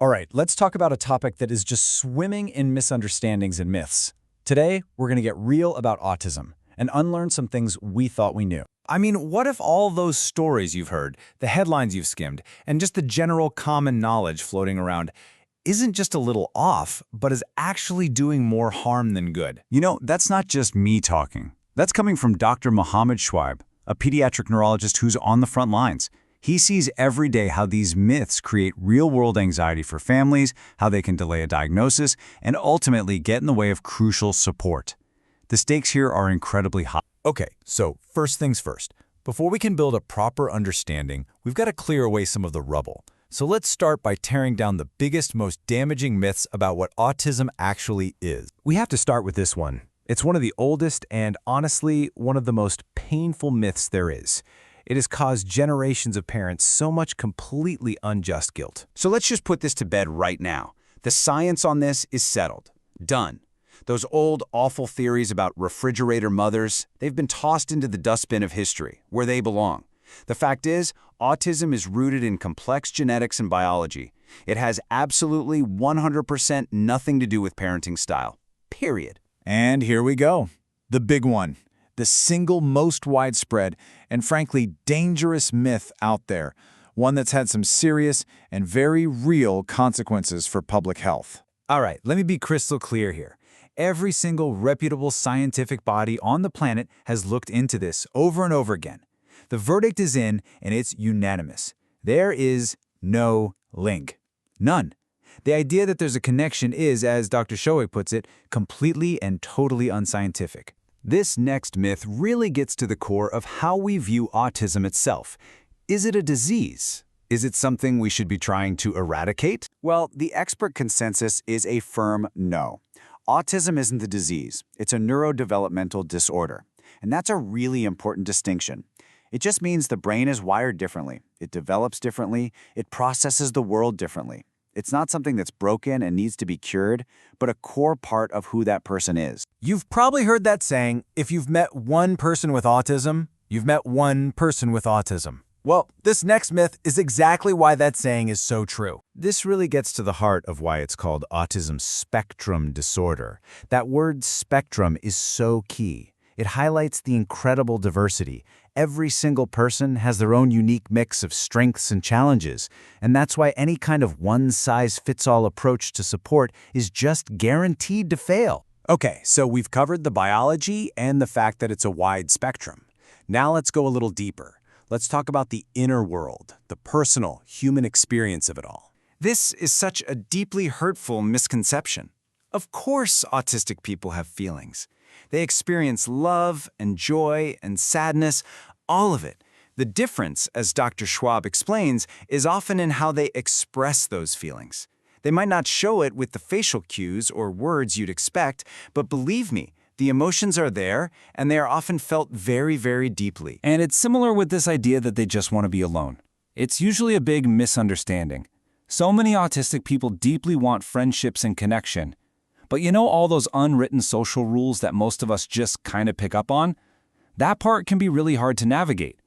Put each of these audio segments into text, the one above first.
All right, let's talk about a topic that is just swimming in misunderstandings and myths. Today, we're going to get real about autism and unlearn some things we thought we knew. I mean, what if all those stories you've heard, the headlines you've skimmed, and just the general common knowledge floating around isn't just a little off, but is actually doing more harm than good? You know, that's not just me talking. That's coming from Dr. Mohammed Schweib, a pediatric neurologist who's on the front lines. He sees every day how these myths create real-world anxiety for families, how they can delay a diagnosis, and ultimately get in the way of crucial support. The stakes here are incredibly high. Okay, so first things first. Before we can build a proper understanding, we've got to clear away some of the rubble. So let's start by tearing down the biggest, most damaging myths about what autism actually is. We have to start with this one. It's one of the oldest and, honestly, one of the most painful myths there is. It has caused generations of parents so much completely unjust guilt. So let's just put this to bed right now. The science on this is settled. Done. Those old, awful theories about refrigerator mothers, they've been tossed into the dustbin of history, where they belong. The fact is, autism is rooted in complex genetics and biology. It has absolutely 100% nothing to do with parenting style. Period. And here we go. The big one. The single most widespread and frankly dangerous myth out there, one that's had some serious and very real consequences for public health. All right, let me be crystal clear here. Every single reputable scientific body on the planet has looked into this over and over again. The verdict is in, and it's unanimous. There is no link. None. The idea that there's a connection is, as Dr. Shoei puts it, completely and totally unscientific. This next myth really gets to the core of how we view autism itself. Is it a disease? Is it something we should be trying to eradicate? Well, the expert consensus is a firm no. Autism isn't the disease. It's a neurodevelopmental disorder. And that's a really important distinction. It just means the brain is wired differently. It develops differently. It processes the world differently. It's not something that's broken and needs to be cured, but a core part of who that person is. You've probably heard that saying, if you've met one person with autism, you've met one person with autism. Well, this next myth is exactly why that saying is so true. This really gets to the heart of why it's called autism spectrum disorder. That word spectrum is so key. It highlights the incredible diversity. Every single person has their own unique mix of strengths and challenges, and that's why any kind of one-size-fits-all approach to support is just guaranteed to fail. Okay, so we've covered the biology and the fact that it's a wide spectrum. Now let's go a little deeper. Let's talk about the inner world, the personal, human experience of it all. This is such a deeply hurtful misconception. Of course, autistic people have feelings. They experience love and joy and sadness, all of it. The difference, as Dr. Schwab explains, is often in how they express those feelings. They might not show it with the facial cues or words you'd expect, but believe me, the emotions are there, and they are often felt very, very deeply. And it's similar with this idea that they just want to be alone. It's usually a big misunderstanding. So many autistic people deeply want friendships and connection. But you know all those unwritten social rules that most of us just kind of pick up on? That part can be really hard to navigate.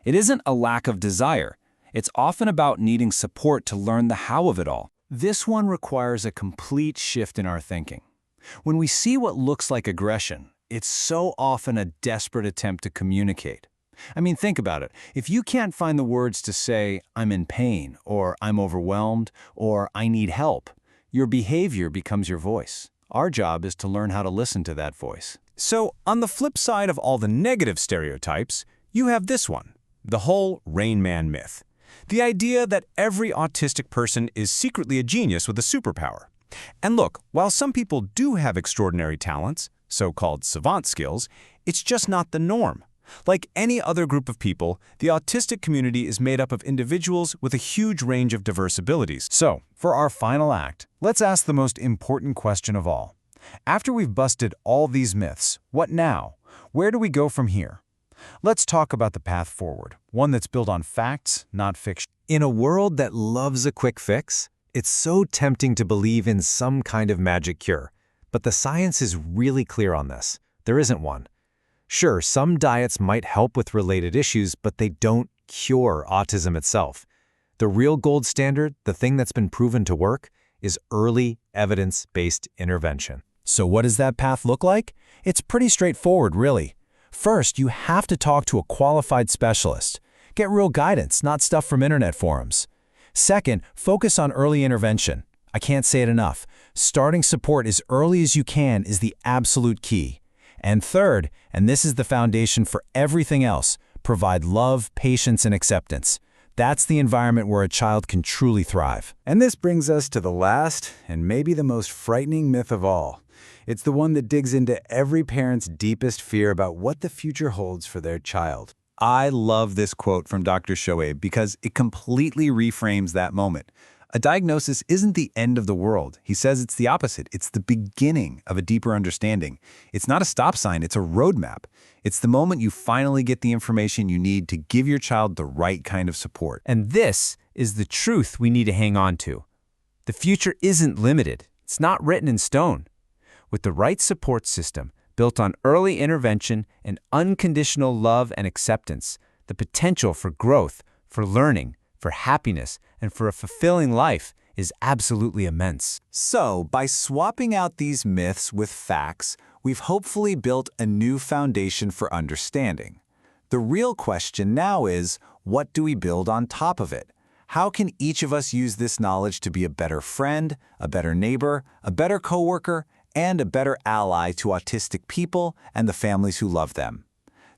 It isn't a lack of desire. It's often about needing support to learn the how of it all. This one requires a complete shift in our thinking. When we see what looks like aggression, it's so often a desperate attempt to communicate. I mean, think about it. If you can't find the words to say, "I'm in pain," or "I'm overwhelmed," or "I need help," your behavior becomes your voice. Our job is to learn how to listen to that voice. So, on the flip side of all the negative stereotypes, you have this one, the whole Rain Man myth. The idea that every autistic person is secretly a genius with a superpower. And look, while some people do have extraordinary talents, so-called savant skills, it's just not the norm. Like any other group of people, the autistic community is made up of individuals with a huge range of diverse abilities. So, for our final act, let's ask the most important question of all. After we've busted all these myths, what now? Where do we go from here? Let's talk about the path forward, one that's built on facts, not fiction. In a world that loves a quick fix, it's so tempting to believe in some kind of magic cure. But the science is really clear on this. There isn't one. Sure, some diets might help with related issues, but they don't cure autism itself. The real gold standard, the thing that's been proven to work, is early evidence-based intervention. So what does that path look like? It's pretty straightforward, really. First, you have to talk to a qualified specialist. Get real guidance, not stuff from internet forums. Second, focus on early intervention. I can't say it enough. Starting support as early as you can is the absolute key. And third, and this is the foundation for everything else, provide love, patience, and acceptance. That's the environment where a child can truly thrive. And this brings us to the last and maybe the most frightening myth of all. It's the one that digs into every parent's deepest fear about what the future holds for their child. I love this quote from Dr. Shoaib because it completely reframes that moment. A diagnosis isn't the end of the world. He says it's the opposite. It's the beginning of a deeper understanding. It's not a stop sign, it's a roadmap. It's the moment you finally get the information you need to give your child the right kind of support. And this is the truth we need to hang on to. The future isn't limited. It's not written in stone. With the right support system, built on early intervention and unconditional love and acceptance, the potential for growth, for learning, for happiness, and for a fulfilling life is absolutely immense. So, by swapping out these myths with facts, we've hopefully built a new foundation for understanding. The real question now is, what do we build on top of it? How can each of us use this knowledge to be a better friend, a better neighbor, a better coworker, and a better ally to autistic people and the families who love them?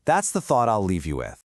That's the thought I'll leave you with.